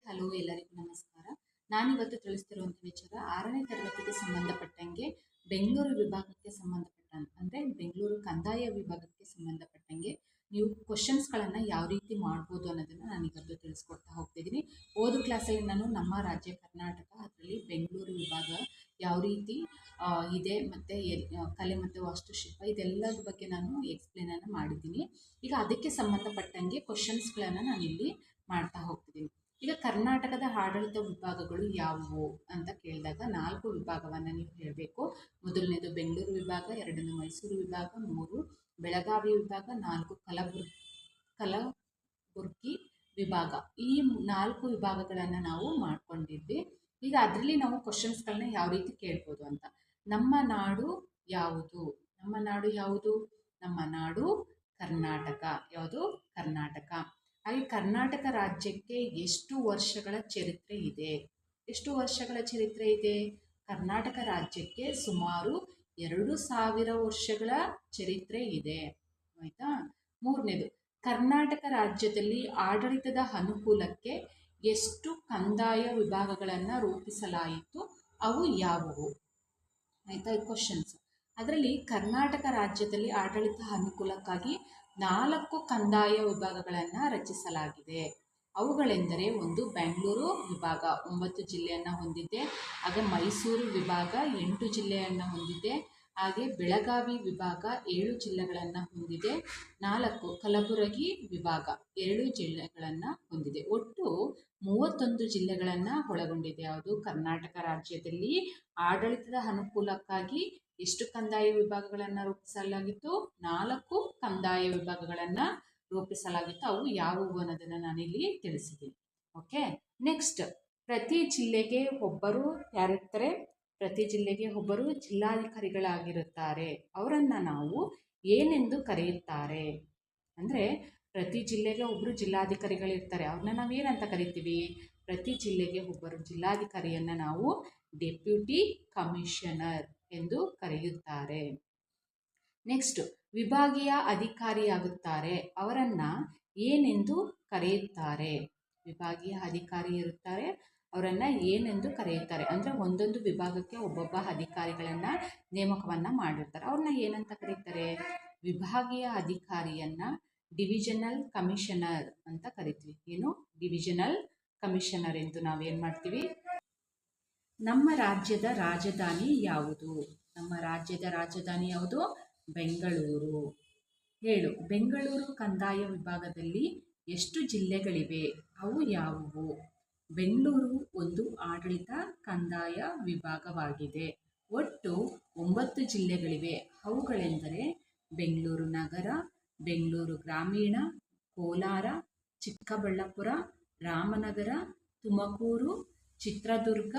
Hello, ಎಲ್ಲರಿಗೂ ನಮಸ್ಕಾರ. ನಾನಿವತ್ತು ತಿಳಿಸ್ತಿರುವಂಥ ವಿಚಾರ 6ನೇ ತರಗತಿಗೆ ಸಂಬಂಧಪಟ್ಟಂಗೆ ಬೆಂಗಳೂರು ವಿಭಾಗಕ್ಕೆ ಅಂದರೆ ಬೆಂಗಳೂರು ಕಂದಾಯ ವಿಭಾಗಕ್ಕೆ ಸಂಬಂಧಪಟ್ಟಂಗೆ ನೀವು ಕ್ವಶನ್ಸ್ಗಳನ್ನು ಯಾವ ರೀತಿ ಮಾಡ್ಬೋದು ಅನ್ನೋದನ್ನು ನಾನಿವತ್ತು ತಿಳಿಸ್ಕೊಡ್ತಾ ಹೋಗ್ತಿದ್ದೀನಿ. ಕ್ಲಾಸಲ್ಲಿ ನಾನು ನಮ್ಮ ರಾಜ್ಯ ಕರ್ನಾಟಕ, ಅದರಲ್ಲಿ ಬೆಂಗಳೂರು ವಿಭಾಗ ಯಾವ ರೀತಿ ಇದೆ ಮತ್ತು ಕಲೆ ಮತ್ತು ವಾಸ್ತುಶಿಲ್ಪ ಇದೆಲ್ಲದ್ರ ಬಗ್ಗೆ ನಾನು ಎಕ್ಸ್ಪ್ಲೇನನ್ನು ಮಾಡಿದ್ದೀನಿ. ಈಗ ಅದಕ್ಕೆ ಸಂಬಂಧಪಟ್ಟಂಗೆ ಕ್ವಶನ್ಸ್ಗಳನ್ನು ನಾನಿಲ್ಲಿ ಮಾಡ್ತಾ ಹೋಗ್ತಿದ್ದೀನಿ. ಈಗ ಕರ್ನಾಟಕದ ಆಡಳಿತ ವಿಭಾಗಗಳು ಯಾವುವು ಅಂತ ಕೇಳಿದಾಗ 4 ವಿಭಾಗವನ್ನು ನೀವು ಹೇಳಬೇಕು. ಮೊದಲನೇದು ಬೆಂಗಳೂರು ವಿಭಾಗ, 2ನೇದು ಮೈಸೂರು ವಿಭಾಗ, 3 ಬೆಳಗಾವಿ ವಿಭಾಗ, 4 ಕಲಬುರ್ಗಿ ವಿಭಾಗ. ಈ 4 ವಿಭಾಗಗಳನ್ನು ನಾವು ಮಾಡ್ಕೊಂಡಿದ್ವಿ. ಈಗ ಅದರಲ್ಲಿ ನಾವು ಕ್ವಶನ್ಸ್ಗಳನ್ನ ಯಾವ ರೀತಿ ಕೇಳ್ಬೋದು ಅಂತ. ನಮ್ಮ ನಾಡು ಯಾವುದು? ನಮ್ಮ ನಾಡು ಯಾವುದು? ನಮ್ಮ ನಾಡು ಕರ್ನಾಟಕ. ಯಾವುದು? ಕರ್ನಾಟಕ. ಹಾಗೆ ಕರ್ನಾಟಕ ರಾಜ್ಯಕ್ಕೆ ಎಷ್ಟು ವರ್ಷಗಳ ಚರಿತ್ರೆ ಇದೆ? ಎಷ್ಟು ವರ್ಷಗಳ ಚರಿತ್ರೆ ಇದೆ? ಕರ್ನಾಟಕ ರಾಜ್ಯಕ್ಕೆ ಸುಮಾರು 2000 ವರ್ಷಗಳ ಚರಿತ್ರೆ ಇದೆ. ಆಯಿತಾ? 3ನೇದು, ಕರ್ನಾಟಕ ರಾಜ್ಯದಲ್ಲಿ ಆಡಳಿತದ ಅನುಕೂಲಕ್ಕೆ ಎಷ್ಟು ಕಂದಾಯ ವಿಭಾಗಗಳನ್ನು ರೂಪಿಸಲಾಯಿತು? ಅವು ಯಾವುವು? ಆಯಿತಾ? ಕ್ವಶನ್ಸ್. ಅದರಲ್ಲಿ ಕರ್ನಾಟಕ ರಾಜ್ಯದಲ್ಲಿ ಆಡಳಿತ ಅನುಕೂಲಕ್ಕಾಗಿ 4 ಕಂದಾಯ ವಿಭಾಗಗಳನ್ನು ರಚಿಸಲಾಗಿದೆ. ಅವುಗಳೆಂದರೆ, 1 ಬೆಂಗಳೂರು ವಿಭಾಗ 9 ಜಿಲ್ಲೆಯನ್ನು ಹೊಂದಿದೆ. ಹಾಗೆ ಮೈಸೂರು ವಿಭಾಗ 8 ಜಿಲ್ಲೆಯನ್ನು ಹೊಂದಿದೆ. ಹಾಗೆ ಬೆಳಗಾವಿ ವಿಭಾಗ 7 ಜಿಲ್ಲೆಗಳನ್ನು ಹೊಂದಿದೆ. 4 ಕಲಬುರಗಿ ವಿಭಾಗ 2 ಜಿಲ್ಲೆಗಳನ್ನು ಹೊಂದಿದೆ. ಒಟ್ಟು 31 ಜಿಲ್ಲೆಗಳನ್ನು ಒಳಗೊಂಡಿದೆ. ಯಾವುದು? ಕರ್ನಾಟಕ ರಾಜ್ಯದಲ್ಲಿ ಆಡಳಿತದ ಅನುಕೂಲಕ್ಕಾಗಿ ಎಷ್ಟು ಕಂದಾಯ ವಿಭಾಗಗಳನ್ನು ರೂಪಿಸಲಾಗಿತ್ತು? 4 ಕಂದಾಯ ವಿಭಾಗಗಳನ್ನು ರೂಪಿಸಲಾಗಿತ್ತು. ಅವು ಯಾವುವು ಅನ್ನೋದನ್ನು ನಾನಿಲ್ಲಿ ತಿಳಿಸಿದ್ದೀನಿ. ಓಕೆ. ನೆಕ್ಸ್ಟ್, ಪ್ರತಿ ಜಿಲ್ಲೆಗೆ ಒಬ್ಬರು ಯಾರಿರ್ತಾರೆ? ಪ್ರತಿ ಜಿಲ್ಲೆಗೆ ಒಬ್ಬರು ಜಿಲ್ಲಾಧಿಕಾರಿಗಳಾಗಿರುತ್ತಾರೆ. ಅವರನ್ನು ನಾವು ಏನೆಂದು ಕರೆಯುತ್ತಾರೆ? ಅಂದರೆ ಪ್ರತಿ ಜಿಲ್ಲೆಗೆ ಒಬ್ಬರು ಜಿಲ್ಲಾಧಿಕಾರಿಗಳಿರ್ತಾರೆ. ಅವ್ರನ್ನ ನಾವು ಏನಂತ ಕರಿತೀವಿ? ಪ್ರತಿ ಜಿಲ್ಲೆಗೆ ಒಬ್ಬರು ಜಿಲ್ಲಾಧಿಕಾರಿಯನ್ನು ನಾವು ಡೆಪ್ಯೂಟಿ ಕಮಿಷನರ್ ಎಂದು ಕರೆಯುತ್ತಾರೆ. ನೆಕ್ಸ್ಟ್, ವಿಭಾಗೀಯ ಅಧಿಕಾರಿಯಾಗುತ್ತಾರೆ. ಅವರನ್ನು ಏನೆಂದು ಕರೆಯುತ್ತಾರೆ? ವಿಭಾಗೀಯ ಅಧಿಕಾರಿ ಇರುತ್ತಾರೆ, ಅವರನ್ನು ಏನೆಂದು ಕರೆಯುತ್ತಾರೆ? ಅಂದರೆ ಒಂದೊಂದು ವಿಭಾಗಕ್ಕೆ ಒಬ್ಬೊಬ್ಬ ಅಧಿಕಾರಿಗಳನ್ನು ನೇಮಕವನ್ನು ಮಾಡಿರ್ತಾರೆ. ಅವ್ರನ್ನ ಏನಂತ ಕರೀತಾರೆ? ವಿಭಾಗೀಯ ಅಧಿಕಾರಿಯನ್ನು ಡಿವಿಷನಲ್ ಕಮಿಷನರ್ ಅಂತ ಕರಿತೀವಿ. ಏನು? ಡಿವಿಷನಲ್ ಕಮಿಷನರ್ ಎಂದು ನಾವೇನು ಮಾಡ್ತೀವಿ? ನಮ್ಮ ರಾಜ್ಯದ ರಾಜಧಾನಿ ಯಾವುದು? ನಮ್ಮ ರಾಜ್ಯದ ರಾಜಧಾನಿ ಯಾವುದು? ಬೆಂಗಳೂರು. ಹೇಳು. ಬೆಂಗಳೂರು ಕಂದಾಯ ವಿಭಾಗದಲ್ಲಿ ಎಷ್ಟು ಜಿಲ್ಲೆಗಳಿವೆ? ಅವು ಯಾವುವು? ಬೆಂಗಳೂರು ಒಂದು ಆಡಳಿತ ಕಂದಾಯ ವಿಭಾಗವಾಗಿದೆ. ಒಟ್ಟು 9 ಜಿಲ್ಲೆಗಳಿವೆ. ಅವುಗಳೆಂದರೆ ಬೆಂಗಳೂರು ನಗರ, ಬೆಂಗಳೂರು ಗ್ರಾಮೀಣ, ಕೋಲಾರ, ಚಿಕ್ಕಬಳ್ಳಾಪುರ, ರಾಮನಗರ, ತುಮಕೂರು, ಚಿತ್ರದುರ್ಗ,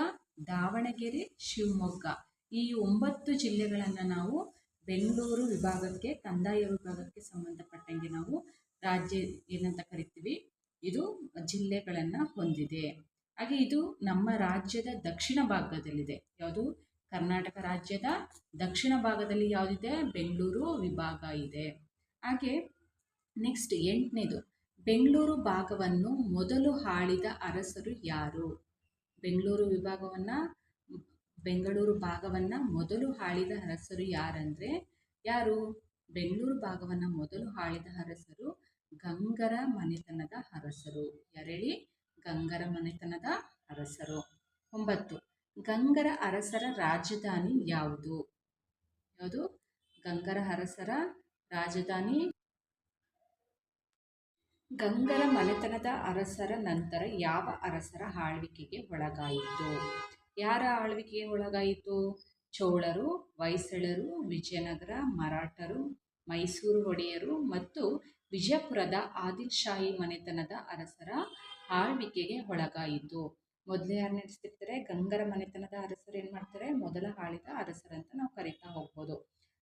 ದಾವಣಗೆರೆ, ಶಿವಮೊಗ್ಗ. ಈ 9 ಜಿಲ್ಲೆಗಳನ್ನು ನಾವು ಬೆಂಗಳೂರು ವಿಭಾಗಕ್ಕೆ, ಕಂದಾಯ ವಿಭಾಗಕ್ಕೆ ಸಂಬಂಧಪಟ್ಟಂಗೆ ನಾವು ರಾಜ್ಯ ಏನಂತ ಕರಿತೀವಿ? ಇದು ಜಿಲ್ಲೆಗಳನ್ನು ಹೊಂದಿದೆ. ಹಾಗೆ ಇದು ನಮ್ಮ ರಾಜ್ಯದ ದಕ್ಷಿಣ ಭಾಗದಲ್ಲಿದೆ. ಯಾವುದು? ಕರ್ನಾಟಕ ರಾಜ್ಯದ ದಕ್ಷಿಣ ಭಾಗದಲ್ಲಿ ಯಾವುದಿದೆ? ಬೆಂಗಳೂರು ವಿಭಾಗ ಇದೆ. ಹಾಗೆ ನೆಕ್ಸ್ಟ್ 8ನೇದು, ಬೆಂಗಳೂರು ಭಾಗವನ್ನು ಮೊದಲು ಆಳಿದ ಅರಸರು ಯಾರು? ಬೆಂಗಳೂರು ಭಾಗವನ್ನು ಮೊದಲು ಆಳಿದ ಅರಸರು ಯಾರಂದರೆ ಯಾರು? ಬೆಂಗಳೂರು ಭಾಗವನ್ನು ಮೊದಲು ಆಳಿದ ಅರಸರು ಗಂಗರ ಮನೆತನದ ಅರಸರು. ಯಾರೇಳಿ? ಗಂಗರ ಮನೆತನದ ಅರಸರು. 9, ಗಂಗರ ಅರಸರ ರಾಜಧಾನಿ ಯಾವುದು? ಯಾವುದು? ಗಂಗರ ಅರಸರ ರಾಜಧಾನಿ. ಗಂಗರ ಮನೆತನದ ಅರಸರ ನಂತರ ಯಾವ ಅರಸರ ಆಳ್ವಿಕೆಗೆ ಒಳಗಾಯಿತು? ಯಾರ ಆಳ್ವಿಕೆಗೆ ಒಳಗಾಯಿತು? ಚೋಳರು, ಹೊಯ್ಸಳರು, ವಿಜಯನಗರ, ಮರಾಠರು, ಮೈಸೂರು ಒಡೆಯರು ಮತ್ತು ವಿಜಯಪುರದ ಆದಿಲ್ ಶಾಹಿ ಮನೆತನದ ಅರಸರ ಆಳ್ವಿಕೆಗೆ ಒಳಗಾಯಿತು. ಮೊದಲು ಯಾರು ನಡೆಸ್ತಿರ್ತಾರೆ? ಗಂಗರ ಮನೆತನದ ಅರಸರು ಏನು ಮಾಡ್ತಾರೆ? ಮೊದಲ ಆಳಿದ ಅರಸರಂತ ನಾವು ಕರಿತಾ ಹೋಗ್ಬೋದು.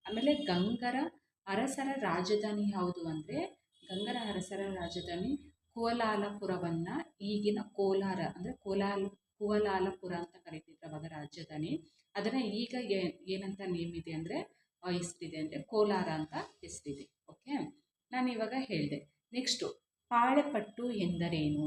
ಆಮೇಲೆ ಗಂಗರ ಅರಸರ ರಾಜಧಾನಿ ಯಾವುದು ಅಂದರೆ, ಗಂಗರ ಅರಸರ ರಾಜಧಾನಿ ಕುವಲಾಲಪುರವನ್ನು ಈಗಿನ ಕೋಲಾರ ಅಂದರೆ ಕುವಲಾಲಪುರ ಅಂತ ಕರಿತಿದ್ರು ಅವಾಗ ರಾಜಧಾನಿ. ಅದನ್ನು ಈಗ ಏನಂತ ನೇಮ್ ಇದೆ ಅಂದರೆ, ಹೆಸರಿದೆ ಅಂದರೆ ಕೋಲಾರ ಅಂತ ಹೆಸರಿದೆ. ಓಕೆ, ನಾನು ಇವಾಗ ಹೇಳಿದೆ. ನೆಕ್ಸ್ಟು, ಪಾಳೆಪಟ್ಟು ಎಂದರೇನು?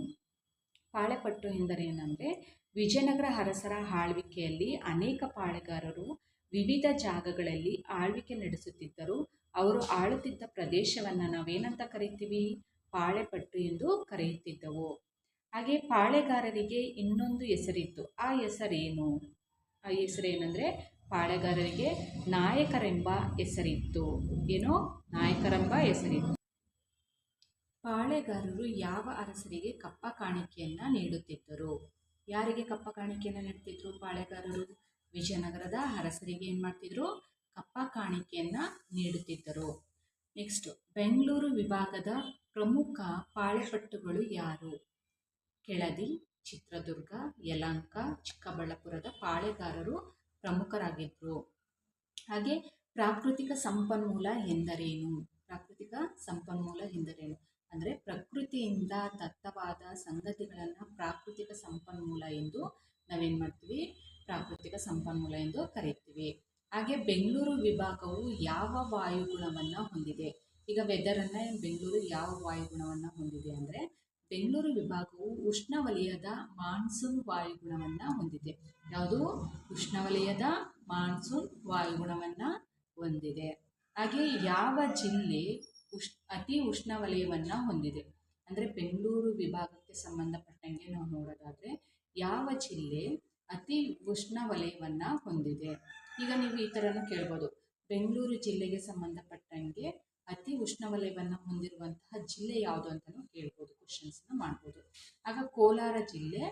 ಪಾಳೆಪಟ್ಟು ಎಂದರೇನೆಂದರೆ ವಿಜಯನಗರ ಅರಸರ ಆಳ್ವಿಕೆಯಲ್ಲಿ ಅನೇಕ ಪಾಳೆಗಾರರು ವಿವಿಧ ಜಾಗಗಳಲ್ಲಿ ಆಳ್ವಿಕೆ ನಡೆಸುತ್ತಿದ್ದರು. ಅವರು ಆಳುತ್ತಿದ್ದ ಪ್ರದೇಶವನ್ನು ನಾವೇನಂತ ಕರಿತೀವಿ? ಪಾಳೆಪಟ್ಟು ಎಂದು ಕರೆಯುತ್ತಿದ್ದವು. ಹಾಗೆ ಪಾಳೆಗಾರರಿಗೆ ಇನ್ನೊಂದು ಹೆಸರಿತ್ತು. ಆ ಹೆಸರೇನು? ಆ ಹೆಸರೇನೆಂದರೆ ಪಾಳೆಗಾರರಿಗೆ ನಾಯಕರೆಂಬ ಹೆಸರಿತ್ತು. ಏನೋ ನಾಯಕರೆಂಬ ಹೆಸರಿತ್ತು. ಪಾಳೆಗಾರರು ಯಾವ ಅರಸರಿಗೆ ಕಪ್ಪ ಕಾಣಿಕೆಯನ್ನು ನೀಡುತ್ತಿದ್ದರು? ಯಾರಿಗೆ ಕಪ್ಪ ಕಾಣಿಕೆಯನ್ನು ನೀಡುತ್ತಿದ್ದರು ಪಾಳೆಗಾರರು? ವಿಜಯನಗರದ ಅರಸರಿಗೆ ಏನು ಮಾಡ್ತಿದ್ರು? ಕಪ್ಪ ಕಾಣಿಕೆಯನ್ನು ನೀಡುತ್ತಿದ್ದರು. ನೆಕ್ಸ್ಟ್, ಬೆಂಗಳೂರು ವಿಭಾಗದ ಪ್ರಮುಖ ಪಾಳೆಪಟ್ಟುಗಳು ಯಾರು? ಕೆಳದಿ, ಚಿತ್ರದುರ್ಗ, ಯಲಹಂಕ, ಚಿಕ್ಕಬಳ್ಳಾಪುರದ ಪಾಳೆಗಾರರು ಪ್ರಮುಖರಾಗಿದ್ದರು. ಹಾಗೆ ಪ್ರಾಕೃತಿಕ ಸಂಪನ್ಮೂಲ ಎಂದರೇನು? ಪ್ರಾಕೃತಿಕ ಸಂಪನ್ಮೂಲ ಎಂದರೇನು ಅಂದರೆ ಪ್ರಕೃತಿಯಿಂದ ದತ್ತವಾದ ಸಂಗತಿಗಳನ್ನು ಪ್ರಾಕೃತಿಕ ಸಂಪನ್ಮೂಲ ಎಂದು ನಾವೇನು ಮಾಡ್ತೀವಿ? ಪ್ರಾಕೃತಿಕ ಸಂಪನ್ಮೂಲ ಎಂದು ಕರೀತೀವಿ. ಹಾಗೆ ಬೆಂಗಳೂರು ವಿಭಾಗವು ಯಾವ ವಾಯುಗುಣವನ್ನು ಹೊಂದಿದೆ? ಈಗ ವೆದರನ್ನು ಬೆಂಗಳೂರು ಯಾವ ವಾಯುಗುಣವನ್ನು ಹೊಂದಿದೆ ಅಂದರೆ ಬೆಂಗಳೂರು ವಿಭಾಗವು ಉಷ್ಣವಲಯದ ಮಾನ್ಸೂನ್ ವಾಯುಗುಣವನ್ನು ಹೊಂದಿದೆ. ಯಾವುದು? ಉಷ್ಣವಲಯದ ಮಾನ್ಸೂನ್ ವಾಯುಗುಣವನ್ನು ಹೊಂದಿದೆ. ಹಾಗೆ ಯಾವ ಜಿಲ್ಲೆ ಅತಿ ಉಷ್ಣವಲಯವನ್ನು ಹೊಂದಿದೆ? ಅಂದರೆ ಬೆಂಗಳೂರು ವಿಭಾಗಕ್ಕೆ ಸಂಬಂಧಪಟ್ಟಂಗೆ ನಾವು ನೋಡೋದಾದರೆ ಯಾವ ಜಿಲ್ಲೆ ಅತಿ ಉಷ್ಣವಲಯವನ್ನು ಹೊಂದಿದೆ? ಈಗ ನೀವು ಈ ಥರನೂ ಕೇಳ್ಬೋದು, ಬೆಂಗಳೂರು ಜಿಲ್ಲೆಗೆ ಸಂಬಂಧಪಟ್ಟಂಗೆ ಅತಿ ಉಷ್ಣವಲಯವನ್ನು ಹೊಂದಿರುವಂತಹ ಜಿಲ್ಲೆ ಯಾವುದು ಅಂತಲೂ ಕೇಳ್ಬೋದು, ಕ್ವಶನ್ಸ್ನ ಮಾಡ್ಬೋದು. ಆಗ ಕೋಲಾರ ಜಿಲ್ಲೆ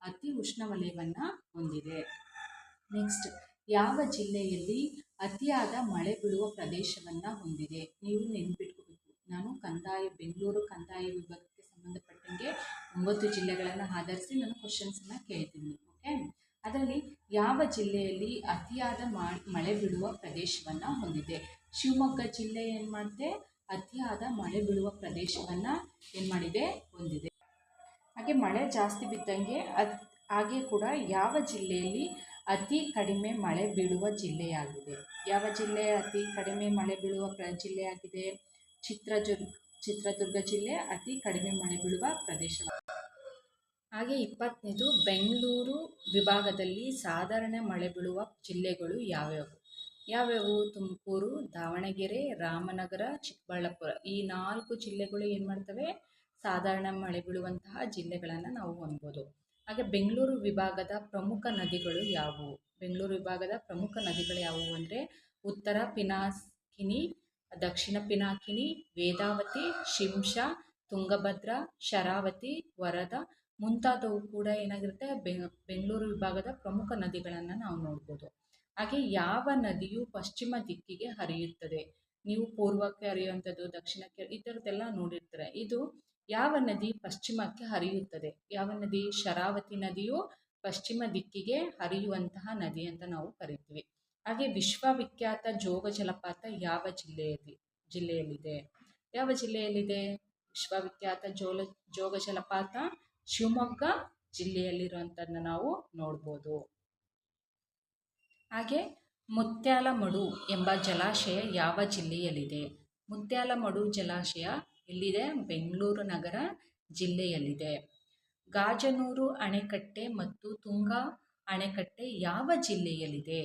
ಅತಿ ಉಷ್ಣವಲಯವನ್ನು ಹೊಂದಿದೆ. ನೆಕ್ಸ್ಟ್, ಯಾವ ಜಿಲ್ಲೆಯಲ್ಲಿ ಅತಿಯಾದ ಮಳೆ ಬೀಳುವ ಪ್ರದೇಶವನ್ನು ಹೊಂದಿದೆ? ನೀವು ನೆನ್ಪಿಟ್ಕೋಬೇಕು, ನಾನು ಬೆಂಗಳೂರು ಕಂದಾಯ ವಿಭಾಗಕ್ಕೆ ಸಂಬಂಧಪಟ್ಟಂಗೆ 9 ಜಿಲ್ಲೆಗಳನ್ನು ಆಧರಿಸಿ ನಾನು ಕ್ವಶನ್ಸನ್ನು ಕೇಳ್ತೀನಿ. ಓಕೆ, ಅದರಲ್ಲಿ ಯಾವ ಜಿಲ್ಲೆಯಲ್ಲಿ ಅತಿಯಾದ ಮಳೆ ಬೀಳುವ ಪ್ರದೇಶವನ್ನು ಹೊಂದಿದೆ? ಶಿವಮೊಗ್ಗ ಜಿಲ್ಲೆ ಏನು ಮಾಡಿದೆ? ಅತಿಯಾದ ಮಳೆ ಬೀಳುವ ಪ್ರದೇಶವನ್ನು ಏನು ಮಾಡಿದೆ? ಹೊಂದಿದೆ. ಹಾಗೆ ಮಳೆ ಜಾಸ್ತಿ ಬಿದ್ದಂಗೆ ಹಾಗೆ ಕೂಡ ಯಾವ ಜಿಲ್ಲೆಯಲ್ಲಿ ಅತಿ ಕಡಿಮೆ ಮಳೆ ಬೀಳುವ ಜಿಲ್ಲೆಯಾಗಿದೆ? ಯಾವ ಜಿಲ್ಲೆ ಅತಿ ಕಡಿಮೆ ಮಳೆ ಬೀಳುವ ಜಿಲ್ಲೆಯಾಗಿದೆ? ಚಿತ್ರದುರ್ಗ ಜಿಲ್ಲೆ ಅತಿ ಕಡಿಮೆ ಮಳೆ ಬೀಳುವ ಪ್ರದೇಶವಾಗಿದೆ. ಹಾಗೆ 20ನೇದು, ಬೆಂಗಳೂರು ವಿಭಾಗದಲ್ಲಿ ಸಾಧಾರಣ ಮಳೆ ಬೀಳುವ ಜಿಲ್ಲೆಗಳು ಯಾವ್ಯಾವು? ತುಮಕೂರು, ದಾವಣಗೆರೆ, ರಾಮನಗರ, ಚಿಕ್ಕಬಳ್ಳಾಪುರ. ಈ 4 ಜಿಲ್ಲೆಗಳು ಏನು ಮಾಡ್ತವೆ? ಸಾಧಾರಣ ಮಳೆ ಬೀಳುವಂತಹ ಜಿಲ್ಲೆಗಳನ್ನು ನಾವು ಹೊಂದ್ಬೋದು. ಹಾಗೆ ಬೆಂಗಳೂರು ವಿಭಾಗದ ಪ್ರಮುಖ ನದಿಗಳು ಯಾವುವು? ಬೆಂಗಳೂರು ವಿಭಾಗದ ಪ್ರಮುಖ ನದಿಗಳು ಯಾವುವು ಅಂದರೆ ಉತ್ತರ ಪಿನಾಕಿನಿ, ದಕ್ಷಿಣ ಪಿನಾಕಿನಿ, ವೇದಾವತಿ, ಶಿಂಷಾ, ತುಂಗಭದ್ರಾ, ಶರಾವತಿ, ವರದಾ ಮುಂತಾದವು ಕೂಡ ಏನಾಗಿರುತ್ತೆ? ಬೆಂಗಳೂರು ವಿಭಾಗದ ಪ್ರಮುಖ ನದಿಗಳನ್ನು ನಾವು ನೋಡ್ಬೋದು. ಹಾಗೆ ಯಾವ ನದಿಯು ಪಶ್ಚಿಮ ದಿಕ್ಕಿಗೆ ಹರಿಯುತ್ತದೆ? ನೀವು ಪೂರ್ವಕ್ಕೆ ಹರಿಯುವಂಥದ್ದು, ದಕ್ಷಿಣಕ್ಕೆ, ಈ ಥರದ್ದೆಲ್ಲ ನೋಡಿರ್ತಾರೆ. ಇದು ಯಾವ ನದಿ ಪಶ್ಚಿಮಕ್ಕೆ ಹರಿಯುತ್ತದೆ? ಯಾವ ನದಿ? ಶರಾವತಿ ನದಿಯು ಪಶ್ಚಿಮ ದಿಕ್ಕಿಗೆ ಹರಿಯುವಂತಹ ನದಿ ಅಂತ ನಾವು ಕರಿತೀವಿ. ಹಾಗೆ ವಿಶ್ವವಿಖ್ಯಾತ ಜೋಗ ಜಲಪಾತ ಯಾವ ಜಿಲ್ಲೆಯಲ್ಲಿದೆ? ಯಾವ ಜಿಲ್ಲೆಯಲ್ಲಿದೆ ವಿಶ್ವವಿಖ್ಯಾತ ಜೋಗ ಜಲಪಾತ? ಶಿವಮೊಗ್ಗ ಜಿಲ್ಲೆಯಲ್ಲಿರುವಂಥದ್ದನ್ನ ನಾವು ನೋಡ್ಬೋದು. ಹಾಗೆ ಮುತ್ಯಾಲಮಡು ಎಂಬ ಜಲಾಶಯ ಯಾವ ಜಿಲ್ಲೆಯಲ್ಲಿದೆ? ಮುತ್ಯಾಲಮಡು ಜಲಾಶಯ ಎಲ್ಲಿದೆ? ಬೆಂಗಳೂರು ನಗರ ಜಿಲ್ಲೆಯಲ್ಲಿದೆ. ಗಾಜನೂರು ಅಣೆಕಟ್ಟೆ ಮತ್ತು ತುಂಗಾ ಅಣೆಕಟ್ಟೆ ಯಾವ ಜಿಲ್ಲೆಯಲ್ಲಿದೆ?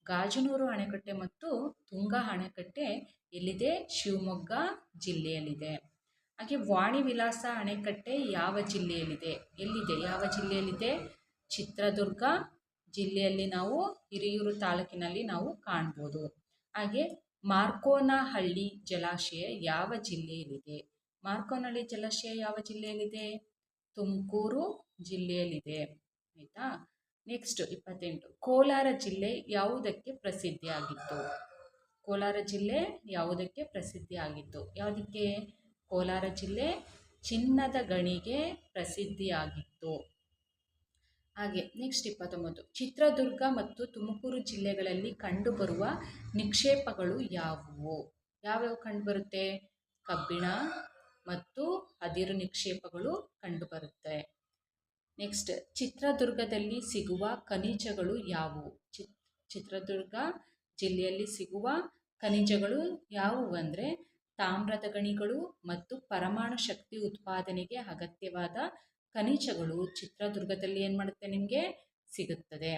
ಗಾಜನೂರು ಅಣೆಕಟ್ಟೆ ಮತ್ತು ತುಂಗಾ ಅಣೆಕಟ್ಟೆ ಎಲ್ಲಿದೆ? ಶಿವಮೊಗ್ಗ ಜಿಲ್ಲೆಯಲ್ಲಿದೆ. ಹಾಗೆ ವಾಣಿ ವಿಲಾಸ ಅಣೆಕಟ್ಟೆ ಯಾವ ಜಿಲ್ಲೆಯಲ್ಲಿದೆ? ಎಲ್ಲಿದೆ? ಯಾವ ಜಿಲ್ಲೆಯಲ್ಲಿದೆ? ಚಿತ್ರದುರ್ಗ ಜಿಲ್ಲೆಯಲ್ಲಿ ನಾವು ಹಿರಿಯೂರು ತಾಲೂಕಿನಲ್ಲಿ ನಾವು ಕಾಣ್ಬೋದು. ಹಾಗೆ ಮಾರ್ಕೋನಹಳ್ಳಿ ಜಲಾಶಯ ಯಾವ ಜಿಲ್ಲೆಯಲ್ಲಿದೆ? ಮಾರ್ಕೋನಹಳ್ಳಿ ಜಲಾಶಯ ಯಾವ ಜಿಲ್ಲೆಯಲ್ಲಿದೆ? ತುಮಕೂರು ಜಿಲ್ಲೆಯಲ್ಲಿದೆ. ಆಯಿತಾ? ನೆಕ್ಸ್ಟ್ 28, ಕೋಲಾರ ಜಿಲ್ಲೆ ಯಾವುದಕ್ಕೆ ಪ್ರಸಿದ್ಧಿಯಾಗಿತ್ತು? ಕೋಲಾರ ಜಿಲ್ಲೆ ಯಾವುದಕ್ಕೆ ಪ್ರಸಿದ್ಧಿಯಾಗಿತ್ತು? ಯಾವುದಕ್ಕೆ? ಕೋಲಾರ ಜಿಲ್ಲೆ ಚಿನ್ನದ ಗಣಿಗೆ ಪ್ರಸಿದ್ಧಿಯಾಗಿತ್ತು. ಹಾಗೆ ನೆಕ್ಸ್ಟ್ 29, ಚಿತ್ರದುರ್ಗ ಮತ್ತು ತುಮಕೂರು ಜಿಲ್ಲೆಗಳಲ್ಲಿ ಕಂಡುಬರುವ ನಿಕ್ಷೇಪಗಳು ಯಾವುವು? ಯಾವ್ಯಾವು ಕಂಡುಬರುತ್ತೆ? ಕಬ್ಬಿಣ ಮತ್ತು ಅದಿರು ನಿಕ್ಷೇಪಗಳು ಕಂಡುಬರುತ್ತೆ. ನೆಕ್ಸ್ಟ್, ಚಿತ್ರದುರ್ಗದಲ್ಲಿ ಸಿಗುವ ಖನಿಜಗಳು ಯಾವುವು? ಚಿತ್ರದುರ್ಗ ಜಿಲ್ಲೆಯಲ್ಲಿ ಸಿಗುವ ಖನಿಜಗಳು ಯಾವುವು ಅಂದರೆ ತಾಮ್ರದ ಗಣಿಗಳು ಮತ್ತು ಪರಮಾಣು ಶಕ್ತಿ ಉತ್ಪಾದನೆಗೆ ಅಗತ್ಯವಾದ ಖನಿಜಗಳು ಚಿತ್ರದುರ್ಗದಲ್ಲಿ ಏನು ಮಾಡುತ್ತೆ ನಿಮಗೆ ಸಿಗುತ್ತದೆ.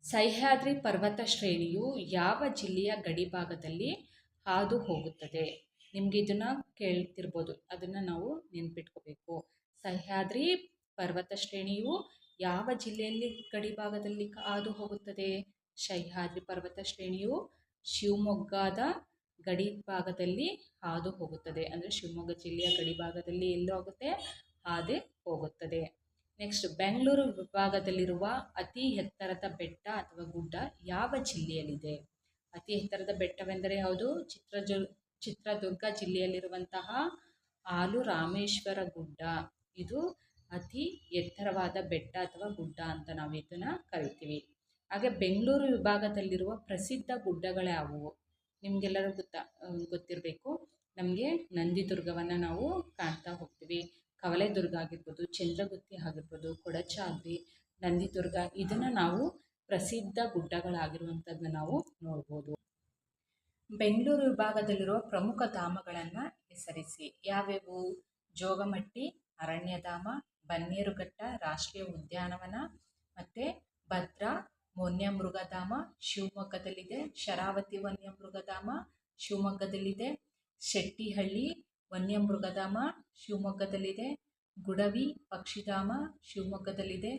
ಸಹ್ಯಾದ್ರಿ ಪರ್ವತ ಶ್ರೇಣಿಯು ಯಾವ ಜಿಲ್ಲೆಯ ಗಡಿಭಾಗದಲ್ಲಿ ಹಾದು ಹೋಗುತ್ತದೆ? ನಿಮಗೆ ಇದನ್ನು ಕೇಳ್ತಿರ್ಬೋದು, ಅದನ್ನು ನಾವು ನೆನ್ಪಿಟ್ಕೋಬೇಕು. ಸಹ್ಯಾದ್ರಿ ಪರ್ವತ ಶ್ರೇಣಿಯು ಯಾವ ಜಿಲ್ಲೆಯಲ್ಲಿ ಗಡಿಭಾಗದಲ್ಲಿ ಹಾದು ಹೋಗುತ್ತದೆ? ಸಹ್ಯಾದ್ರಿ ಪರ್ವತ ಶ್ರೇಣಿಯು ಶಿವಮೊಗ್ಗದ ಗಡಿಭಾಗದಲ್ಲಿ ಹಾದು ಹೋಗುತ್ತದೆ. ಅಂದರೆ ಶಿವಮೊಗ್ಗ ಜಿಲ್ಲೆಯ ಗಡಿಭಾಗದಲ್ಲಿ ಎಲ್ಲಿ ಹೋಗುತ್ತೆ? ಹಾದು ಹೋಗುತ್ತದೆ. ನೆಕ್ಸ್ಟ್, ಬೆಂಗಳೂರು ವಿಭಾಗದಲ್ಲಿರುವ ಅತಿ ಎತ್ತರದ ಬೆಟ್ಟ ಅಥವಾ ಗುಡ್ಡ ಯಾವ ಜಿಲ್ಲೆಯಲ್ಲಿದೆ? ಅತಿ ಎತ್ತರದ ಬೆಟ್ಟವೆಂದರೆ ಯಾವುದು? ಚಿತ್ರದುರ್ಗ ಜಿಲ್ಲೆಯಲ್ಲಿರುವಂತಹ ಆಲು ರಾಮೇಶ್ವರ ಗುಡ್ಡ. ಇದು ಅತಿ ಎತ್ತರವಾದ ಬೆಟ್ಟ ಅಥವಾ ಗುಡ್ಡ ಅಂತ ನಾವು ಇದನ್ನು ಕರಿತೀವಿ. ಹಾಗೆ ಬೆಂಗಳೂರು ವಿಭಾಗದಲ್ಲಿರುವ ಪ್ರಸಿದ್ಧ ಗುಡ್ಡಗಳ್ಯಾವುವು? ನಿಮಗೆಲ್ಲರೂ ಗೊತ್ತಿರಬೇಕು. ನಮಗೆ ನಂದಿದುರ್ಗವನ್ನು ನಾವು ಕಾಣ್ತಾ ಹೋಗ್ತೀವಿ. ಕವಲೇದುರ್ಗ ಆಗಿರ್ಬೋದು, ಚಂದ್ರಗುತ್ತಿ ಆಗಿರ್ಬೋದು, ಕೊಡಚಾದ್ರಿ, ನಂದಿದುರ್ಗ, ಇದನ್ನು ನಾವು ಪ್ರಸಿದ್ಧ ಗುಡ್ಡಗಳಾಗಿರುವಂಥದ್ದನ್ನ ನಾವು ನೋಡ್ಬೋದು. ಬೆಂಗಳೂರು ವಿಭಾಗದಲ್ಲಿರುವ ಪ್ರಮುಖ ಧಾಮಗಳನ್ನು ಹೆಸರಿಸಿ. ಯಾವ್ಯಾವು? ಜೋಗಮಟ್ಟಿ ಅರಣ್ಯಧಾಮ, ಬನ್ನೇರುಘಟ್ಟ ರಾಷ್ಟ್ರೀಯ ಉದ್ಯಾನವನ, ಮತ್ತು ಭದ್ರಾ ವನ್ಯಮೃಗಧಾಮ ಶಿವಮೊಗ್ಗದಲ್ಲಿದೆ. ಶರಾವತಿ ವನ್ಯಮೃಗಧಾಮ ಶಿವಮೊಗ್ಗದಲ್ಲಿದೆ. ಶೆಟ್ಟಿಹಳ್ಳಿ ವನ್ಯಮೃಗಧಾಮ ಶಿವಮೊಗ್ಗದಲ್ಲಿದೆ. ಗುಡವಿ ಪಕ್ಷಿಧಾಮ ಶಿವಮೊಗ್ಗದಲ್ಲಿದೆ.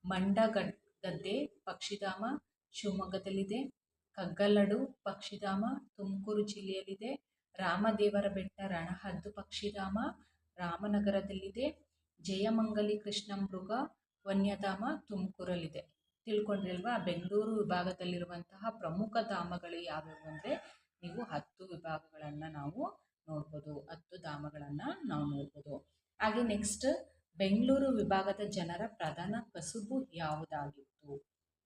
ಮಂಡಗದ್ದೆ ಪಕ್ಷಿಧಾಮ ಶಿವಮೊಗ್ಗದಲ್ಲಿದೆ. ಕಗ್ಗಲಡು ಪಕ್ಷಿಧಾಮ ತುಮಕೂರು ಜಿಲ್ಲೆಯಲ್ಲಿದೆ. ರಾಮದೇವರ ಬೆಟ್ಟ ರಣಹದ್ದು ಪಕ್ಷಿಧಾಮ ರಾಮನಗರದಲ್ಲಿದೆ. ಜಯಮಂಗಲಿ ಕೃಷ್ಣ ಮೃಗ ವನ್ಯಧಾಮ ತುಮಕೂರಲ್ಲಿದೆ. ತಿಳ್ಕೊಂಡ್ರಲ್ವಾ? ಬೆಂಗಳೂರು ವಿಭಾಗದಲ್ಲಿರುವಂತಹ ಪ್ರಮುಖ ಧಾಮಗಳು ಯಾವ್ಯಾವು ಅಂದರೆ ನೀವು 10 ವಿಭಾಗಗಳನ್ನು ನಾವು ನೋಡ್ಬೋದು, 10 ಧಾಮಗಳನ್ನು ನಾವು ನೋಡ್ಬೋದು. ಹಾಗೆ ನೆಕ್ಸ್ಟ್, ಬೆಂಗಳೂರು ವಿಭಾಗದ ಜನರ ಪ್ರಧಾನ ಕಸುಬು ಯಾವುದಾಗಿತ್ತು?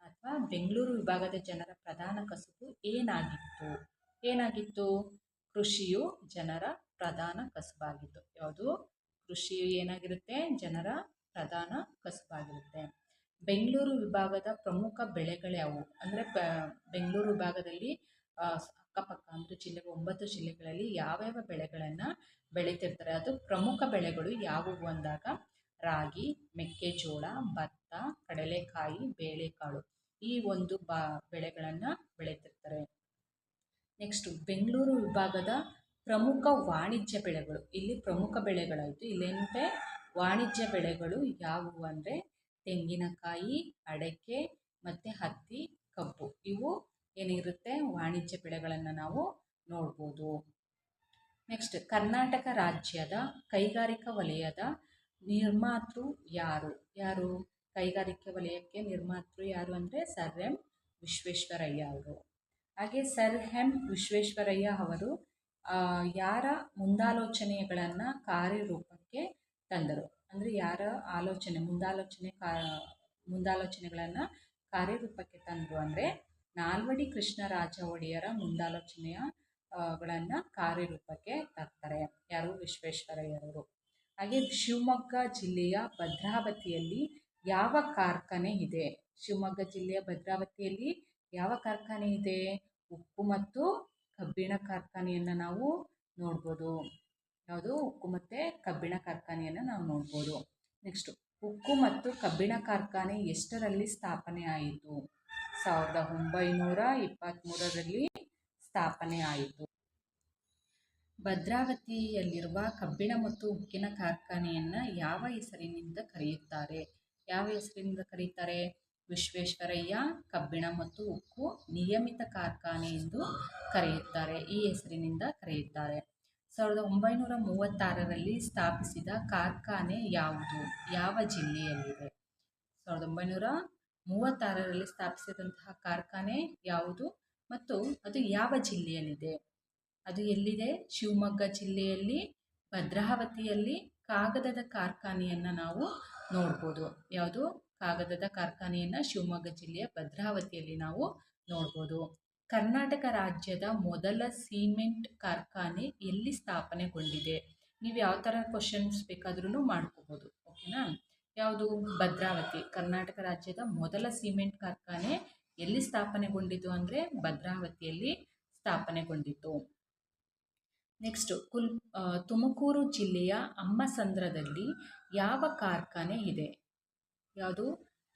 ಅಥವಾ ಬೆಂಗಳೂರು ವಿಭಾಗದ ಜನರ ಪ್ರಧಾನ ಕಸುಬು ಏನಾಗಿತ್ತು? ಕೃಷಿಯು ಜನರ ಪ್ರಧಾನ ಕಸುಬಾಗಿತ್ತು. ಯಾವುದು? ಕೃಷಿಯು ಏನಾಗಿರುತ್ತೆ? ಜನರ ಪ್ರಧಾನ ಕಸುಬಾಗಿರುತ್ತೆ. ಬೆಂಗಳೂರು ವಿಭಾಗದ ಪ್ರಮುಖ ಬೆಳೆಗಳ್ಯಾವು? ಅಂದರೆ ಬೆಂಗಳೂರು ವಿಭಾಗದಲ್ಲಿ ಅಕ್ಕಪಕ್ಕ ಅಂದರೆ 9 ಜಿಲ್ಲೆಗಳಲ್ಲಿ ಯಾವ್ಯಾವ ಬೆಳೆಗಳನ್ನು ಬೆಳೀತಿರ್ತಾರೆ, ಅದು ಪ್ರಮುಖ ಬೆಳೆಗಳು ಯಾವುವು ಅಂದಾಗ ರಾಗಿ, ಮೆಕ್ಕೆಜೋಳ, ಭತ್ತ, ಕಡಲೆಕಾಯಿ, ಬೇಳೆಕಾಳು, ಈ ಒಂದು ಬೆಳೆಗಳನ್ನು ಬೆಳೀತಿರ್ತಾರೆ. ನೆಕ್ಸ್ಟು, ಬೆಂಗಳೂರು ವಿಭಾಗದ ಪ್ರಮುಖ ವಾಣಿಜ್ಯ ಬೆಳೆಗಳು. ಇಲ್ಲಿ ಪ್ರಮುಖ ಬೆಳೆಗಳಾಯಿತು. ಇಲ್ಲೇನಂತೆ ವಾಣಿಜ್ಯ ಬೆಳೆಗಳು ಯಾವುವು ಅಂದರೆ ತೆಂಗಿನಕಾಯಿ, ಅಡಕೆ, ಮತ್ತು ಹತ್ತಿ, ಕಬ್ಬು, ಇವು ಏನಿರುತ್ತೆ ವಾಣಿಜ್ಯ ಬೆಳೆಗಳನ್ನು ನಾವು ನೋಡ್ಬೋದು. ನೆಕ್ಸ್ಟ್, ಕರ್ನಾಟಕ ರಾಜ್ಯದ ಕೈಗಾರಿಕಾ ವಲಯದ ನಿರ್ಮಾತೃ ಯಾರು? ಕೈಗಾರಿಕೆ ವಲಯಕ್ಕೆ ನಿರ್ಮಾತೃ ಯಾರು ಅಂದರೆ ಸರ್ ಎಂ ವಿಶ್ವೇಶ್ವರಯ್ಯ ಅವರು. ಹಾಗೆ ಸರ್ ಎಂ ವಿಶ್ವೇಶ್ವರಯ್ಯ ಅವರು ಯಾರ ಮುಂದಾಲೋಚನೆಗಳನ್ನು ಕಾರ್ಯರೂಪಕ್ಕೆ ತಂದರು? ಅಂದರೆ ಯಾರ ಮುಂದಾಲೋಚನೆಗಳನ್ನು ಕಾರ್ಯರೂಪಕ್ಕೆ ತಂದರು ಅಂದರೆ ನಾಲ್ವಡಿ ಕೃಷ್ಣರಾಜ ಒಡೆಯರ ಮುಂದಾಲೋಚನೆಗಳನ್ನು ಕಾರ್ಯರೂಪಕ್ಕೆ ತರ್ತಾರೆ. ಯಾರು? ವಿಶ್ವೇಶ್ವರಯ್ಯರವರು. ಹಾಗೆ ಶಿವಮೊಗ್ಗ ಜಿಲ್ಲೆಯ ಭದ್ರಾವತಿಯಲ್ಲಿ ಯಾವ ಕಾರ್ಖಾನೆ ಇದೆ? ಶಿವಮೊಗ್ಗ ಜಿಲ್ಲೆಯ ಭದ್ರಾವತಿಯಲ್ಲಿ ಯಾವ ಕಾರ್ಖಾನೆ ಇದೆ? ಉಕ್ಕು ಮತ್ತು ಕಬ್ಬಿಣ ಕಾರ್ಖಾನೆಯನ್ನು ನಾವು ನೋಡ್ಬೋದು. ಯಾವುದು? ಉಕ್ಕು ಮತ್ತು ಕಬ್ಬಿಣ ಕಾರ್ಖಾನೆಯನ್ನು ನಾವು ನೋಡ್ಬೋದು. ನೆಕ್ಸ್ಟು, ಉಕ್ಕು ಮತ್ತು ಕಬ್ಬಿಣ ಕಾರ್ಖಾನೆ ಎಷ್ಟರಲ್ಲಿ ಸ್ಥಾಪನೆ ಆಯಿತು? 1923ರಲ್ಲಿ ಸ್ಥಾಪನೆ ಆಯಿತು. ಭದ್ರಾವತಿಯಲ್ಲಿರುವ ಕಬ್ಬಿಣ ಮತ್ತು ಉಕ್ಕಿನ ಕಾರ್ಖಾನೆಯನ್ನು ಯಾವ ಹೆಸರಿನಿಂದ ಕರೆಯುತ್ತಾರೆ? ವಿಶ್ವೇಶ್ವರಯ್ಯ ಕಬ್ಬಿಣ ಮತ್ತು ಉಕ್ಕು ನಿಯಮಿತ ಕಾರ್ಖಾನೆ ಎಂದು ಕರೆಯುತ್ತಾರೆ. ಈ ಹೆಸರಿನಿಂದ ಕರೆಯುತ್ತಾರೆ. 1936ರಲ್ಲಿ ಸ್ಥಾಪಿಸಿದ ಕಾರ್ಖಾನೆ ಯಾವುದು? ಯಾವ ಜಿಲ್ಲೆಯಲ್ಲಿದೆ? 1936ರಲ್ಲಿ ಸ್ಥಾಪಿಸಿದಂತಹ ಕಾರ್ಖಾನೆ ಯಾವುದು ಮತ್ತು ಅದು ಯಾವ ಜಿಲ್ಲೆಯಲ್ಲಿದೆ? ಅದು ಎಲ್ಲಿದೆ? ಶಿವಮೊಗ್ಗ ಜಿಲ್ಲೆಯಲ್ಲಿ ಭದ್ರಾವತಿಯಲ್ಲಿ ಕಾಗದದ ಕಾರ್ಖಾನೆಯನ್ನು ನಾವು ನೋಡ್ಬೋದು. ಯಾವುದು? ಕಾಗದದ ಕಾರ್ಖಾನೆಯನ್ನು ಶಿವಮೊಗ್ಗ ಜಿಲ್ಲೆಯ ಭದ್ರಾವತಿಯಲ್ಲಿ ನಾವು ನೋಡ್ಬೋದು. ಕರ್ನಾಟಕ ರಾಜ್ಯದ ಮೊದಲ ಸಿಮೆಂಟ್ ಕಾರ್ಖಾನೆ ಎಲ್ಲಿ ಸ್ಥಾಪನೆಗೊಂಡಿದೆ? ನೀವು ಯಾವ ಥರ ಕ್ವಶನ್ಸ್ ಬೇಕಾದ್ರೂ ಮಾಡ್ಕೋಬೋದು. ಓಕೆನಾ? ಯಾವುದು? ಭದ್ರಾವತಿ. ಕರ್ನಾಟಕ ರಾಜ್ಯದ ಮೊದಲ ಸಿಮೆಂಟ್ ಕಾರ್ಖಾನೆ ಎಲ್ಲಿ ಸ್ಥಾಪನೆಗೊಂಡಿತು ಅಂದರೆ ಭದ್ರಾವತಿಯಲ್ಲಿ ಸ್ಥಾಪನೆಗೊಂಡಿತು. ನೆಕ್ಸ್ಟು ತುಮಕೂರು ಜಿಲ್ಲೆಯ ಅಮ್ಮಸಂದ್ರದಲ್ಲಿ ಯಾವ ಕಾರ್ಖಾನೆ ಇದೆ? ಯಾವುದು?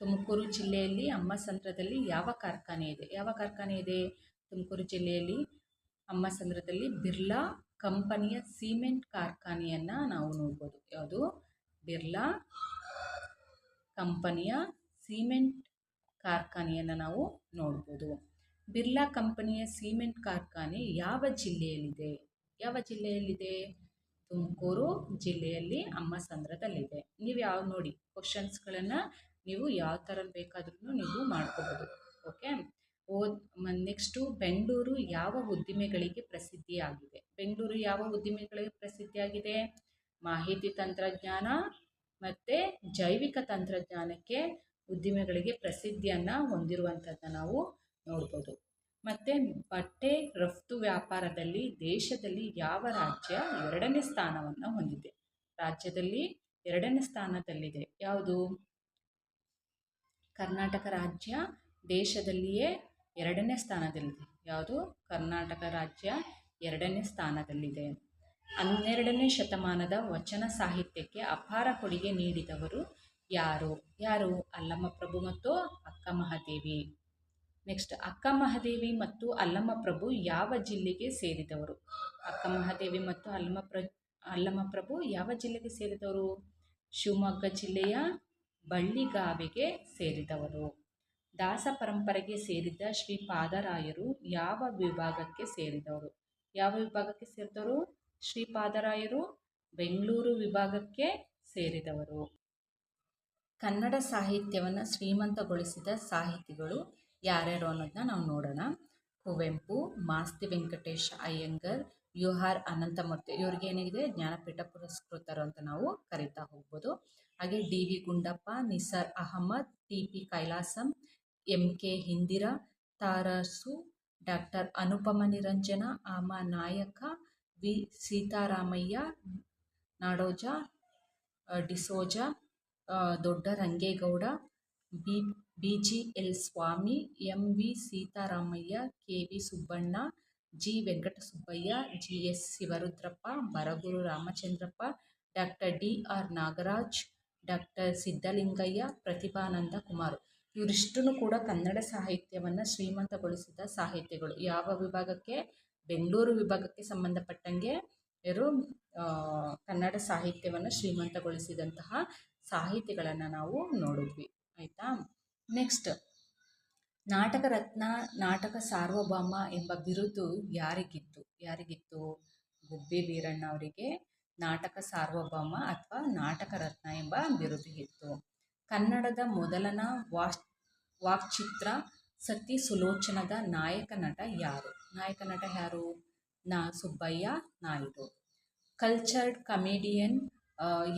ತುಮಕೂರು ಜಿಲ್ಲೆಯಲ್ಲಿ ಅಮ್ಮಸಂದ್ರದಲ್ಲಿ ಯಾವ ಕಾರ್ಖಾನೆ ಇದೆ? ಯಾವ ಕಾರ್ಖಾನೆ ಇದೆ ತುಮಕೂರು ಜಿಲ್ಲೆಯಲ್ಲಿ? ಅಮ್ಮಸಂದ್ರದಲ್ಲಿ ಬಿರ್ಲಾ ಕಂಪನಿಯ ಸಿಮೆಂಟ್ ಕಾರ್ಖಾನೆಯನ್ನು ನಾವು ನೋಡ್ಬೋದು. ಯಾವುದು? ಬಿರ್ಲಾ ಕಂಪನಿಯ ಸಿಮೆಂಟ್ ಕಾರ್ಖಾನೆಯನ್ನು ನಾವು ನೋಡ್ಬೋದು. ಬಿರ್ಲಾ ಕಂಪನಿಯ ಸಿಮೆಂಟ್ ಕಾರ್ಖಾನೆ ಯಾವ ಜಿಲ್ಲೆಯಲ್ಲಿದೆ? ಯಾವ ಜಿಲ್ಲೆಯಲ್ಲಿದೆ? ತುಮಕೂರು ಜಿಲ್ಲೆಯಲ್ಲಿ ಅಮ್ಮಸಂದ್ರದಲ್ಲಿದೆ. ನೀವು ಯಾವ ನೋಡಿ ಕ್ವಶನ್ಸ್ಗಳನ್ನು ನೀವು ಯಾವ ಥರ ಬೇಕಾದ್ರೂ ನೀವು ಮಾಡ್ಕೋಬೋದು. ಓಕೆ. ನೆಕ್ಸ್ಟು ಬೆಂಗಳೂರು ಯಾವ ಉದ್ದಿಮೆಗಳಿಗೆ ಪ್ರಸಿದ್ಧಿಯಾಗಿದೆ? ಬೆಂಗಳೂರು ಯಾವ ಉದ್ದಿಮೆಗಳಿಗೆ ಪ್ರಸಿದ್ಧಿಯಾಗಿದೆ? ಮಾಹಿತಿ ತಂತ್ರಜ್ಞಾನ ಮತ್ತು ಜೈವಿಕ ತಂತ್ರಜ್ಞಾನಕ್ಕೆ ಉದ್ದಿಮೆಗಳಿಗೆ ಪ್ರಸಿದ್ಧಿಯನ್ನು ಹೊಂದಿರುವಂಥದ್ದನ್ನು ನಾವು ನೋಡ್ಬೋದು. ಮತ್ತು ಬಟ್ಟೆ ರಫ್ತು ವ್ಯಾಪಾರದಲ್ಲಿ ದೇಶದಲ್ಲಿ ಯಾವ ರಾಜ್ಯ 2ನೇ ಸ್ಥಾನವನ್ನು ಹೊಂದಿದೆ? ರಾಜ್ಯದಲ್ಲಿ 2ನೇ ಸ್ಥಾನದಲ್ಲಿದೆ. ಯಾವುದು? ಕರ್ನಾಟಕ ರಾಜ್ಯ ದೇಶದಲ್ಲಿಯೇ 2ನೇ ಸ್ಥಾನದಲ್ಲಿದೆ. ಯಾವುದು? ಕರ್ನಾಟಕ ರಾಜ್ಯ 2ನೇ ಸ್ಥಾನದಲ್ಲಿದೆ. 12ನೇ ಶತಮಾನದ ವಚನ ಸಾಹಿತ್ಯಕ್ಕೆ ಅಪಾರ ಕೊಡುಗೆ ನೀಡಿದವರು ಯಾರು? ಯಾರು? ಅಲ್ಲಮಪ್ರಭು ಮತ್ತು ಅಕ್ಕ ಮಹಾದೇವಿ. ನೆಕ್ಸ್ಟ್, ಅಕ್ಕ ಮಹಾದೇವಿ ಮತ್ತು ಅಲ್ಲಮಪ್ರಭು ಯಾವ ಜಿಲ್ಲೆಗೆ ಸೇರಿದವರು? ಅಕ್ಕ ಮಹಾದೇವಿ ಮತ್ತು ಅಲ್ಲಮಪ್ರಭು ಯಾವ ಜಿಲ್ಲೆಗೆ ಸೇರಿದವರು? ಶಿವಮೊಗ್ಗ ಜಿಲ್ಲೆಯ ಬಳ್ಳಿಗಾವೆಗೆ ಸೇರಿದವರು. ದಾಸ ಪರಂಪರೆಗೆ ಸೇರಿದ ಶ್ರೀಪಾದರಾಯರು ಯಾವ ವಿಭಾಗಕ್ಕೆ ಸೇರಿದವರು? ಯಾವ ವಿಭಾಗಕ್ಕೆ ಸೇರಿದವರು? ಶ್ರೀಪಾದರಾಯರು ಬೆಂಗಳೂರು ವಿಭಾಗಕ್ಕೆ ಸೇರಿದವರು. ಕನ್ನಡ ಸಾಹಿತ್ಯವನ್ನು ಶ್ರೀಮಂತಗೊಳಿಸಿದ ಸಾಹಿತಿಗಳು ಯಾರ್ಯಾರು ಅನ್ನೋದನ್ನ ನಾವು ನೋಡೋಣ. Kuvempu, Masti Venkatesha Iyengar, U R Ananthamurthy. ಇವ್ರಿಗೆ ಏನಿದೆ? ಜ್ಞಾನಪೀಠ ಪುರಸ್ಕೃತರು ಅಂತ ನಾವು ಕರೀತಾ ಹೋಗ್ಬೋದು. ಹಾಗೆ D V Gundappa, Nisar Ahmed, T P Kailasam, M K Indira, Tarasu, doctor Anupama Niranjana, ಆಮ Nayaka, V Seetharamaiah, Nadoja D'Souza, Dodda Rangegowda, B G L Swamy, M V Seetharamaiah, K V Subbanna, G Venkatasubbaiah, G S Shivarudrappa, Baraguru Ramachandrappa, doctor D R Nagaraj, doctor Siddalingaiah, Pratibhananda Kumar. ಇವರಿಷ್ಟೂ ಕೂಡ ಕನ್ನಡ ಸಾಹಿತ್ಯವನ್ನು ಶ್ರೀಮಂತಗೊಳಿಸಿದ ಸಾಹಿತ್ಯಗಳು. ಯಾವ ವಿಭಾಗಕ್ಕೆ? ಬೆಂಗಳೂರು ವಿಭಾಗಕ್ಕೆ ಸಂಬಂಧಪಟ್ಟಂಗೆ ಇವರು ಕನ್ನಡ ಸಾಹಿತ್ಯವನ್ನು ಶ್ರೀಮಂತಗೊಳಿಸಿದಂತಹ ಸಾಹಿತಿಗಳನ್ನು ನಾವು ನೋಡಿದ್ವಿ. ಆಯಿತಾ? ನೆಕ್ಸ್ಟ್, ನಾಟಕ ರತ್ನ, ನಾಟಕ ಸಾರ್ವಭೌಮ ಎಂಬ ಬಿರುದು ಯಾರಿಗಿತ್ತು? ಗುಬ್ಬಿ ವೀರಣ್ಣ ಅವರಿಗೆ ನಾಟಕ ಸಾರ್ವಭೌಮ ಅಥವಾ ನಾಟಕ ರತ್ನ ಎಂಬ ಬಿರುದು ಇತ್ತು. ಕನ್ನಡದ ಮೊದಲನ ವಾಕ್ಚಿತ್ರ ಸತಿ ಸುಲೋಚನದ ನಾಯಕ ನಟ ಯಾರು? ಸುಬ್ಬಯ್ಯ ನಾಯ್ಡು. ಕಲ್ಚರ್ಡ್ ಕಮಿಡಿಯನ್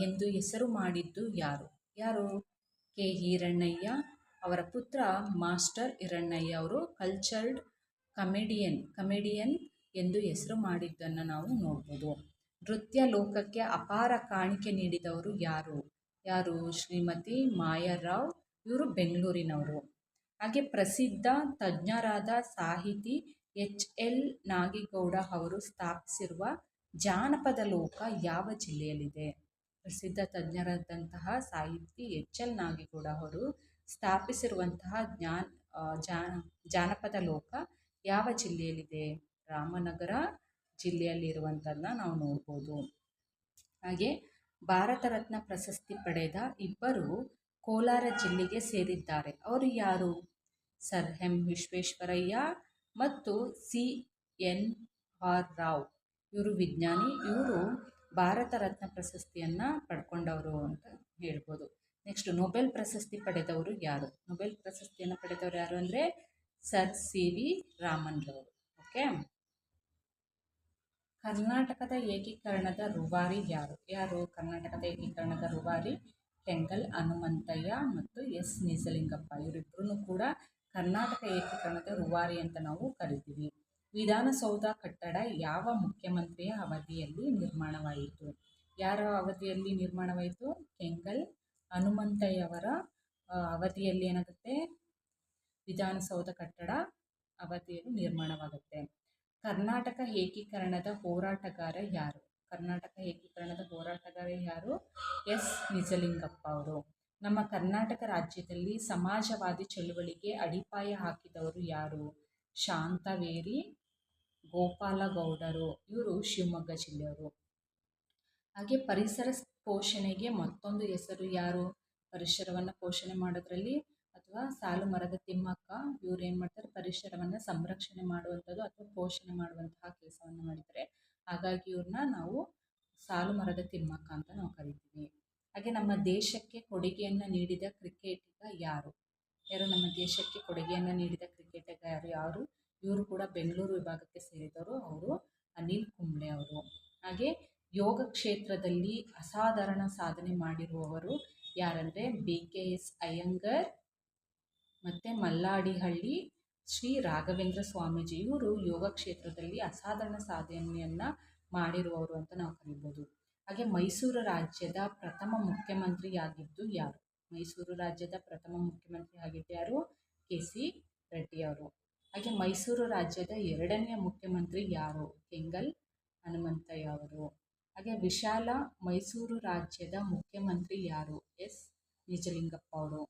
ಎಂದು ಹೆಸರು ಮಾಡಿದ್ದು ಯಾರು? ಕೆ ಹಿರಣ್ಣಯ್ಯ. ಅವರ ಪುತ್ರ ಮಾಸ್ಟರ್ ಹಿರಣ್ಣಯ್ಯ ಅವರು ಕಲ್ಚರ್ಡ್ ಕಮಿಡಿಯನ್ ಎಂದು ಹೆಸರು ಮಾಡಿದ್ದನ್ನು ನಾವು ನೋಡ್ಬೋದು. ನೃತ್ಯ ಲೋಕಕ್ಕೆ ಅಪಾರ ಕಾಣಿಕೆ ನೀಡಿದವರು ಯಾರು? ಶ್ರೀಮತಿ ಮಾಯಾರಾವ್. ಇವರು ಬೆಂಗಳೂರಿನವರು. ಹಾಗೆ ಪ್ರಸಿದ್ಧ ತಜ್ಞರಾದ ಸಾಹಿತಿ ಎಚ್ ಎಲ್ ನಾಗೇಗೌಡ ಅವರು ಸ್ಥಾಪಿಸಿರುವ ಜಾನಪದ ಲೋಕ ಯಾವ ಜಿಲ್ಲೆಯಲ್ಲಿದೆ? ಪ್ರಸಿದ್ಧ ತಜ್ಞರಾದಂತಹ ಸಾಹಿತಿ ಎಚ್ ಎಲ್ ನಾಗೇಗೌಡ ಅವರು ಸ್ಥಾಪಿಸಿರುವಂತಹ ಜಾನಪದ ಲೋಕ ಯಾವ ಜಿಲ್ಲೆಯಲ್ಲಿದೆ? ರಾಮನಗರ ಜಿಲ್ಲೆಯಲ್ಲಿರುವಂಥದ್ದನ್ನ ನಾವು ನೋಡ್ಬೋದು. ಹಾಗೆ ಭಾರತ ರತ್ನ ಪ್ರಶಸ್ತಿ ಪಡೆದ ಇಬ್ಬರು ಕೋಲಾರ ಜಿಲ್ಲೆಗೆ ಸೇರಿದ್ದಾರೆ. ಅವರು ಯಾರು? ಸರ್ ಎಂ ವಿಶ್ವೇಶ್ವರಯ್ಯ ಮತ್ತು ಸಿ ಎನ್ ಆರ್ ರಾವ್. ಇವರು ವಿಜ್ಞಾನಿ. ಇವರು ಭಾರತ ರತ್ನ ಪ್ರಶಸ್ತಿಯನ್ನು ಪಡ್ಕೊಂಡವರು ಅಂತ ಹೇಳ್ಬೋದು. ನೆಕ್ಸ್ಟ್, ನೊಬೆಲ್ ಪ್ರಶಸ್ತಿ ಪಡೆದವರು ಯಾರು? ನೊಬೆಲ್ ಪ್ರಶಸ್ತಿಯನ್ನು ಪಡೆದವರು ಯಾರು ಅಂದರೆ ಸರ್ ಸಿ ವಿ ರಾಮನ್ ರವರು. ಓಕೆ. ಕರ್ನಾಟಕದ ಏಕೀಕರಣದ ರೂವಾರಿ ಯಾರು? ಕರ್ನಾಟಕದ ಏಕೀಕರಣದ ರೂವಾರಿ ಕೆಂಗಲ್ ಹನುಮಂತಯ್ಯ ಮತ್ತು ಎಸ್ ನಿಜಲಿಂಗಪ್ಪ. ಇವರಿಬ್ಬರೂ ಕೂಡ ಕರ್ನಾಟಕ ಏಕೀಕರಣದ ರೂವಾರಿ ಅಂತ ನಾವು ಕರಿತೀವಿ. ವಿಧಾನಸೌಧ ಕಟ್ಟಡ ಯಾವ ಮುಖ್ಯಮಂತ್ರಿಯ ಅವಧಿಯಲ್ಲಿ ನಿರ್ಮಾಣವಾಯಿತು? ಯಾರ ಅವಧಿಯಲ್ಲಿ ನಿರ್ಮಾಣವಾಯಿತು? ಕೆಂಗಲ್ ಹನುಮಂತಯ್ಯವರ ಅವಧಿಯಲ್ಲಿ ಏನಾಗುತ್ತೆ? ವಿಧಾನಸೌಧ ಕಟ್ಟಡ ಅವಧಿಯಲ್ಲಿ ನಿರ್ಮಾಣವಾಗುತ್ತೆ. ಕರ್ನಾಟಕ ಏಕೀಕರಣದ ಹೋರಾಟಗಾರ ಯಾರು? ಕರ್ನಾಟಕ ಏಕೀಕರಣದ ಹೋರಾಟಗಾರ ಯಾರು? ಎಸ್ ನಿಜಲಿಂಗಪ್ಪ ಅವರು. ನಮ್ಮ ಕರ್ನಾಟಕ ರಾಜ್ಯದಲ್ಲಿ ಸಮಾಜವಾದಿ ಚಳುವಳಿಗೆ ಅಡಿಪಾಯ ಹಾಕಿದವರು ಯಾರು? ಶಾಂತವೇರಿ ಗೋಪಾಲಗೌಡರು. ಇವರು ಶಿವಮೊಗ್ಗ ಜಿಲ್ಲೆಯವರು. ಹಾಗೆ ಪರಿಸರ ಪೋಷಣೆಗೆ ಮತ್ತೊಂದು ಹೆಸರು ಯಾರು? ಪರಿಸರವನ್ನು ಪೋಷಣೆ ಮಾಡೋದ್ರಲ್ಲಿ ಅಥವಾ ಸಾಲು ಮರದ ತಿಮ್ಮಕ್ಕ ಇವ್ರು ಏನು ಮಾಡ್ತಾರೆ, ಪರಿಸರವನ್ನು ಸಂರಕ್ಷಣೆ ಮಾಡುವಂಥದ್ದು ಅಥವಾ ಪೋಷಣೆ ಮಾಡುವಂತಹ ಕೆಲಸವನ್ನು ಮಾಡಿದ್ದಾರೆ. ಹಾಗಾಗಿ ಇವ್ರನ್ನ ನಾವು ಸಾಲು ಮರದ ತಿಮ್ಮಕ್ಕ ಅಂತ ನಾವು ಕರಿತೀವಿ. ಹಾಗೆ ನಮ್ಮ ದೇಶಕ್ಕೆ ಕೊಡುಗೆಯನ್ನು ನೀಡಿದ ಕ್ರಿಕೆಟಿಗ ಯಾರು? ನಮ್ಮ ದೇಶಕ್ಕೆ ಕೊಡುಗೆಯನ್ನು ನೀಡಿದ ಕ್ರಿಕೆಟಿಗ ಯಾರು? ಇವರು ಕೂಡ ಬೆಂಗಳೂರು ವಿಭಾಗಕ್ಕೆ ಸೇರಿದವರು. ಅವರು ಅನಿಲ್ ಕುಂಬ್ಳೆ ಅವರು. ಹಾಗೆ ಯೋಗ ಕ್ಷೇತ್ರದಲ್ಲಿ ಅಸಾಧಾರಣ ಸಾಧನೆ ಮಾಡಿರುವವರು ಯಾರಂದರೆ BKS ಅಯ್ಯಂಗರ್ ಮತ್ತು ಮಲ್ಲಾಡಿಹಳ್ಳಿ ಶ್ರೀ ರಾಘವೇಂದ್ರ ಸ್ವಾಮೀಜಿ. ಇವರು ಯೋಗ ಕ್ಷೇತ್ರದಲ್ಲಿ ಅಸಾಧಾರಣ ಸಾಧನೆಯನ್ನು ಮಾಡಿರುವವರು ಅಂತ ನಾವು ಕರಿಬೋದು. ಹಾಗೆ ಮೈಸೂರು ರಾಜ್ಯದ ಪ್ರಥಮ ಮುಖ್ಯಮಂತ್ರಿಯಾಗಿದ್ದು ಯಾರು? ಮೈಸೂರು ರಾಜ್ಯದ ಪ್ರಥಮ ಮುಖ್ಯಮಂತ್ರಿ ಆಗಿದ್ದು ಯಾರು? KC ರೆಡ್ಡಿ ಅವರು. ಹಾಗೆ ಮೈಸೂರು ರಾಜ್ಯದ ಎರಡನೆಯ ಮುಖ್ಯಮಂತ್ರಿ ಯಾರು? ಕೆಂಗಲ್ ಹನುಮಂತಯ್ಯ ಅವರು. ಹಾಗೆ ವಿಶಾಲ ಮೈಸೂರು ರಾಜ್ಯದ ಮುಖ್ಯಮಂತ್ರಿ ಯಾರು? ಎಸ್ ನಿಜಲಿಂಗಪ್ಪ ಅವರು.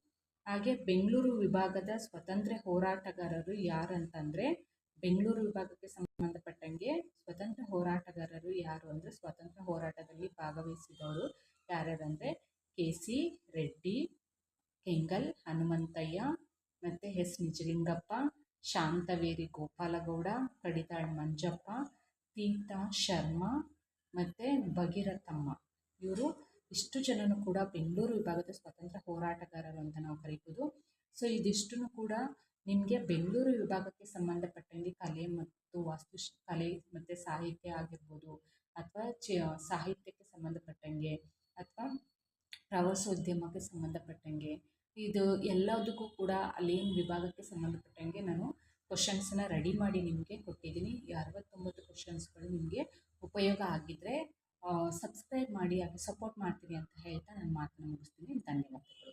ಹಾಗೆ ಬೆಂಗಳೂರು ವಿಭಾಗದ ಸ್ವತಂತ್ರ ಹೋರಾಟಗಾರರು ಯಾರಂತಂದರೆ, ಬೆಂಗಳೂರು ವಿಭಾಗಕ್ಕೆ ಸಂಬಂಧಪಟ್ಟಂಗೆ ಸ್ವತಂತ್ರ ಹೋರಾಟಗಾರರು ಯಾರು ಅಂದರೆ, ಸ್ವತಂತ್ರ ಹೋರಾಟದಲ್ಲಿ ಭಾಗವಹಿಸಿದವರು ಯಾರ್ಯಾರಂದರೆ KC ರೆಡ್ಡಿ, ಕೆಂಗಲ್ ಹನುಮಂತಯ್ಯ ಮತ್ತು ಎಸ್ ನಿಜಲಿಂಗಪ್ಪ, ಶಾಂತವೇರಿ ಗೋಪಾಲಗೌಡ, ಕಡಿದಾಳ್ ಮಂಜಪ್ಪ, ತೀತಾ ಶರ್ಮಾ ಮತ್ತು ಭಗೀರಥಮ್ಮ. ಇವರು ಇಷ್ಟು ಜನನು ಕೂಡ ಬೆಂಗಳೂರು ವಿಭಾಗದ ಸ್ವತಂತ್ರ ಹೋರಾಟಗಾರರು ಅಂತ ನಾವು ಕರಿಬೋದು. ಸೊ ಇದಿಷ್ಟನ್ನು ಕೂಡ ನಿಮಗೆ ಬೆಂಗಳೂರು ವಿಭಾಗಕ್ಕೆ ಸಂಬಂಧಪಟ್ಟಂಗೆ ಕಲೆ ಮತ್ತು ಕಲೆ ಮತ್ತು ಸಾಹಿತ್ಯ ಆಗಿರ್ಬೋದು, ಅಥವಾ ಸಾಹಿತ್ಯಕ್ಕೆ ಸಂಬಂಧಪಟ್ಟಂಗೆ ಅಥವಾ ಪ್ರವಾಸೋದ್ಯಮಕ್ಕೆ ಸಂಬಂಧಪಟ್ಟಂಗೆ, ಇದು ಎಲ್ಲದಕ್ಕೂ ಕೂಡ ಅಲ್ಲೇನು ವಿಭಾಗಕ್ಕೆ ಸಂಬಂಧಪಟ್ಟಂಗೆ ನಾನು ಕ್ವಶನ್ಸನ್ನ ರೆಡಿ ಮಾಡಿ ನಿಮಗೆ ಕೊಟ್ಟಿದ್ದೀನಿ. ಈ 69 ಕ್ವಶನ್ಸ್ಗಳು ನಿಮಗೆ ಉಪಯೋಗ ಆಗಿದ್ದರೆ ಸಬ್ಸ್ಕ್ರೈಬ್ ಮಾಡಿ, ಹಾಗೆ ಸಪೋರ್ಟ್ ಮಾಡ್ತೀನಿ ಅಂತ ಹೇಳ್ತಾ ನನ್ನ ಮಾತನ್ನು ಮುಗಿಸ್ತೀನಿ. ಧನ್ಯವಾದಗಳು.